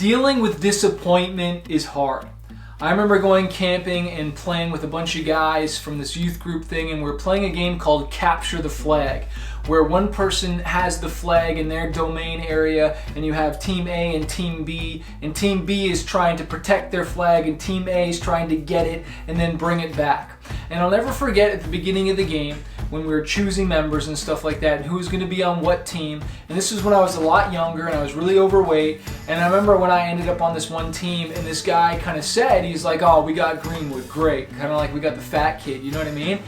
Dealing with disappointment is hard. I remember going camping and playing with a bunch of guys from this youth group thing, and we're playing a game called Capture the Flag, where one person has the flag in their domain area, and you have Team A and Team B is trying to protect their flag, and Team A is trying to get it and then bring it back. And I'll never forget at the beginning of the game when we were choosing members and stuff like that and who was going to be on what team. And this was when I was a lot younger and I was really overweight. And I remember when I ended up on this one team and this guy kind of said, he's like, "Oh, we got Greenwood, great." Kind of like we got the fat kid, you know what I mean?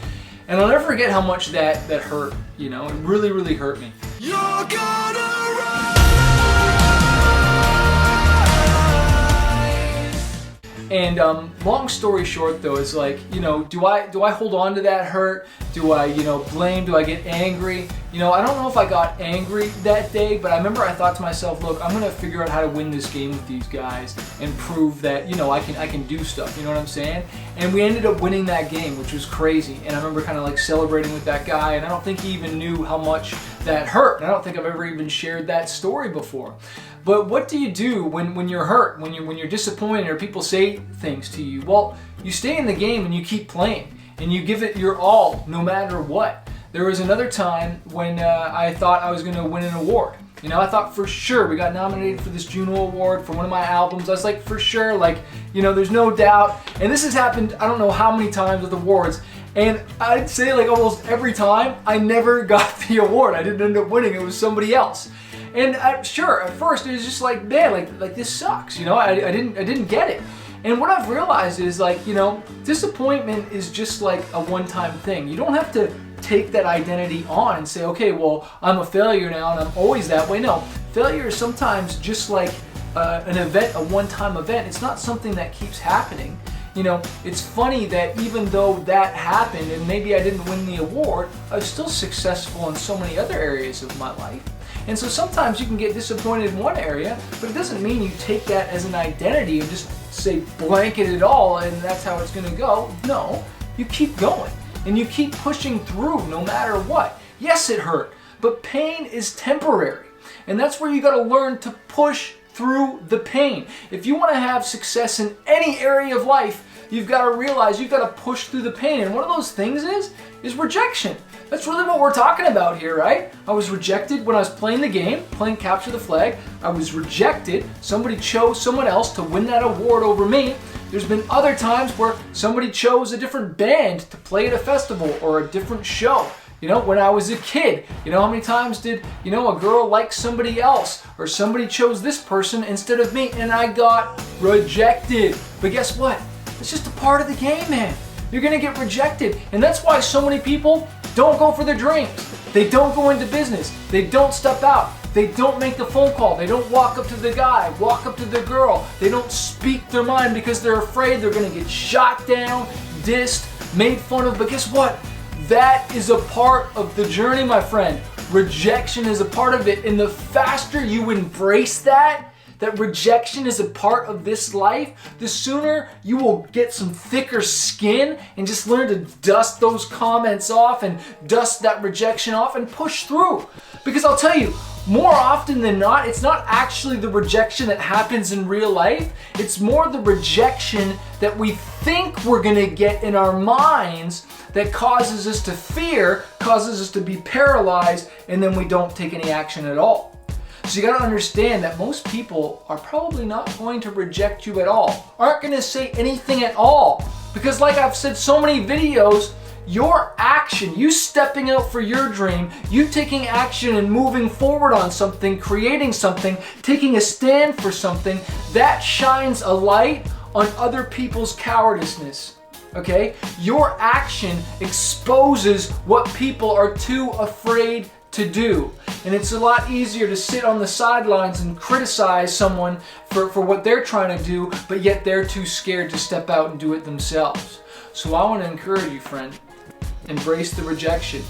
And I'll never forget how much that hurt, you know? It really, really hurt me. You're gonna rise. And long story short though is like, you know, do I hold on to that hurt? Do I, you know, blame? Do I get angry? You know, I don't know if I got angry that day, but I remember I thought to myself, look, I'm gonna figure out how to win this game with these guys and prove that, you know, I can do stuff, you know what I'm saying? And we ended up winning that game, which was crazy. And I remember kind of like celebrating with that guy, and I don't think he even knew how much that hurt. And I don't think I've ever even shared that story before. But what do you do when you're hurt, when you're disappointed, or people say things to you? Well, you stay in the game and you keep playing, and you give it your all, no matter what. There was another time when I thought I was going to win an award. You know, I thought for sure we got nominated for this Juno Award for one of my albums. I was like, for sure, like, you know, there's no doubt. And this has happened, I don't know how many times with awards. And I'd say like almost every time, I never got the award. I didn't end up winning. It was somebody else. And sure, at first it was just like, man, like this sucks. You know, I didn't get it. And what I've realized is like, you know, disappointment is just like a one-time thing. You don't have to take that identity on and say, okay, well, I'm a failure now and I'm always that way. No, failure is sometimes just like an event, a one-time event. It's not something that keeps happening. You know, it's funny that even though that happened and maybe I didn't win the award, I was still successful in so many other areas of my life. And so sometimes you can get disappointed in one area, but it doesn't mean you take that as an identity and just say blanket it all and that's how it's going to go. No, you keep going and you keep pushing through no matter what. Yes, it hurt, but pain is temporary. And that's where you got to learn to push through the pain. If you want to have success in any area of life, you've got to realize you've got to push through the pain. And one of those things is rejection. That's really what we're talking about here, right? I was rejected when I was playing the game, playing Capture the Flag. I was rejected. Somebody chose someone else to win that award over me. There's been other times where somebody chose a different band to play at a festival or a different show. You know, when I was a kid, you know, how many times did, you know, a girl like somebody else or somebody chose this person instead of me and I got rejected. But guess what? It's just a part of the game, man. You're gonna get rejected. And that's why so many people don't go for their dreams. They don't go into business. They don't step out. They don't make the phone call. They don't walk up to the guy, walk up to the girl. They don't speak their mind because they're afraid they're gonna get shot down, dissed, made fun of. But guess what? That is a part of the journey, my friend. Rejection is a part of it. And the faster you embrace that rejection is a part of this life, the sooner you will get some thicker skin and just learn to dust those comments off and dust that rejection off and push through. Because I'll tell you, more often than not, it's not actually the rejection that happens in real life. It's more the rejection that we think we're gonna get in our minds that causes us to fear, causes us to be paralyzed, and then we don't take any action at all. So you gotta understand that most people are probably not going to reject you at all, aren't gonna say anything at all. Because like I've said so many videos, your action, you stepping out for your dream, you taking action and moving forward on something, creating something, taking a stand for something, that shines a light on other people's cowardice. Okay? Your action exposes what people are too afraid to do. And it's a lot easier to sit on the sidelines and criticize someone for what they're trying to do, but yet they're too scared to step out and do it themselves. So I want to encourage you, friend, embrace the rejection,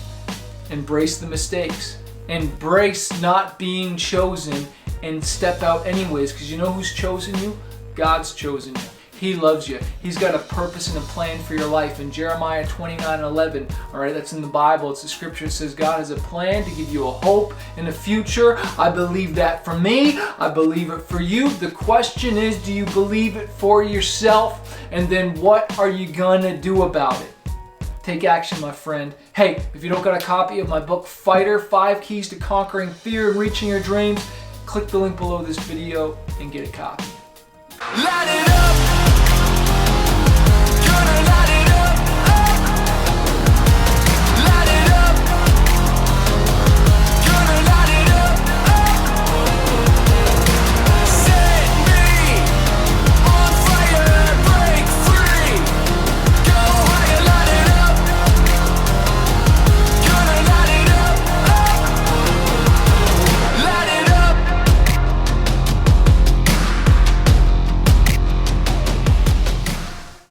embrace the mistakes, embrace not being chosen, and step out anyways, because you know who's chosen you? God's chosen you. He loves you. He's got a purpose and a plan for your life. In Jeremiah 29:11, all right, that's in the Bible. It's the scripture that says God has a plan to give you a hope in the future. I believe that for me. I believe it for you. The question is, do you believe it for yourself? And then what are you gonna do about it? Take action, my friend. Hey, if you don't got a copy of my book, Fighter, 5 Keys to Conquering Fear and Reaching Your Dreams, click the link below this video and get a copy. Light it up.